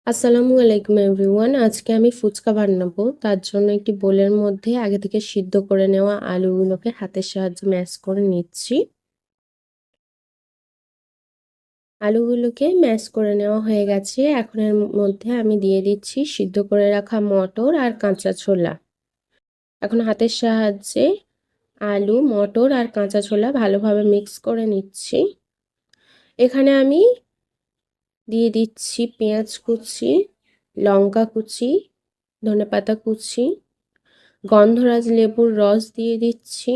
আসসালামু আলাইকুম এভরিওয়ান। আজকে আমি ফুচকা বানাবো। তার জন্য একটি বোলের মধ্যে আগে থেকে সিদ্ধ করে নেওয়া আলুগুলোকে হাতের সাহায্যে ম্যাশ করে নিচ্ছি। আলুগুলোকে ম্যাশ করে নেওয়া হয়ে গেছে। এখন এর মধ্যে আমি দিয়ে দিচ্ছি সিদ্ধ করে রাখা মটর আর কাঁচা ছোলা। এখন হাতের সাহায্যে আলু, মটর আর কাঁচা ছোলা ভালোভাবে মিক্স করে নিচ্ছি। এখানে আমি দিয়ে দিচ্ছি পেঁয়াজ কুচি, লঙ্কা কুচি, ধনেপাতা কুচি, গন্ধরাজ লেবুর রস দিয়ে দিচ্ছি।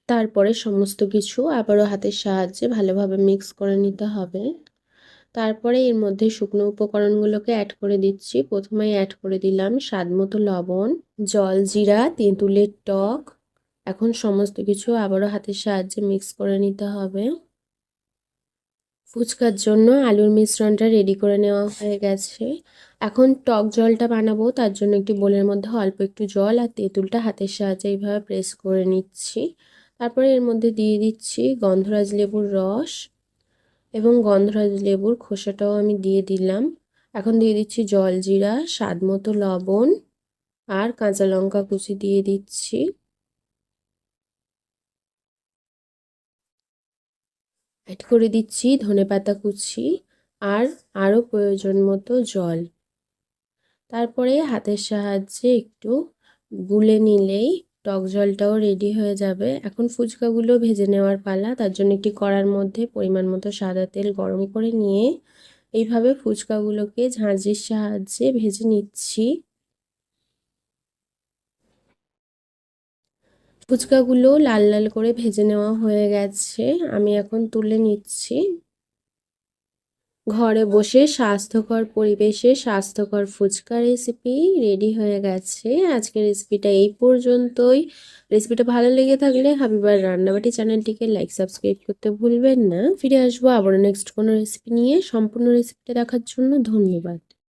তারপরে সমস্ত কিছু আবারও হাতের সাহায্যে ভালোভাবে মিক্স করে নিতে হবে। তারপরে এর মধ্যে শুকনো উপকরণগুলোকে অ্যাড করে দিচ্ছি। প্রথমেই অ্যাড করে দিলাম স্বাদমতো লবণ, জলজিরা, তেঁতুলের টক। এখন সমস্ত কিছু আবারও হাতের সাহায্যে মিক্স করে নিতে হবে। ফুচকার জন্য আলুর মিশ্রণটা রেডি করে নেওয়া হয়ে গেছে। এখন টক জলটা বানাবো, তার জন্য একটি বোলের মধ্যে অল্প একটু জল আর তেঁতুলটা হাতের সাহায্যে এইভাবে প্রেস করে নিচ্ছি। তারপরে এর মধ্যে দিয়ে দিচ্ছি গন্ধরাজ লেবুর রস এবং গন্ধরাজ লেবুর খোসাটাও আমি দিয়ে দিলাম। এখন দিয়ে দিচ্ছি জলজিরা, স্বাদমতো লবণ আর কাঁচা লঙ্কা কুচি দিয়ে দিচ্ছি। অ্যাড করে দিচ্ছি ধনেপাতা কুচি আর আরও প্রয়োজন মতো জল। তারপরে হাতের সাহায্যে একটু গুলে নিলেই টক জলটাও রেডি হয়ে যাবে। এখন ফুচকাগুলো ভেজে নেওয়ার পালা। তার জন্য একটি কড়ার মধ্যে পরিমাণ মতো সাদা তেল গরম করে নিয়ে এইভাবে ফুচকাগুলোকে ঝাঁঝরির সাহায্যে ভেজে নিচ্ছি। ফুচকাগুলো লাল লাল করে ভেজে নেওয়া হয়ে গেছে। আমি এখন তুলে নিচ্ছি। ঘরে বসে স্বাস্থ্যকর পরিবেশে স্বাস্থ্যকর ফুচকা রেসিপি রেডি হয়ে গেছে। আজকের রেসিপিটা এই পর্যন্তই। রেসিপিটা ভালো লেগে থাকলে হাবিবার রান্নাবাটি চ্যানেলটিকে লাইক সাবস্ক্রাইব করতে ভুলবেন না। ফিরে আসবো আবারও নেক্সট কোনো রেসিপি নিয়ে। সম্পূর্ণ রেসিপিটা দেখার জন্য ধন্যবাদ।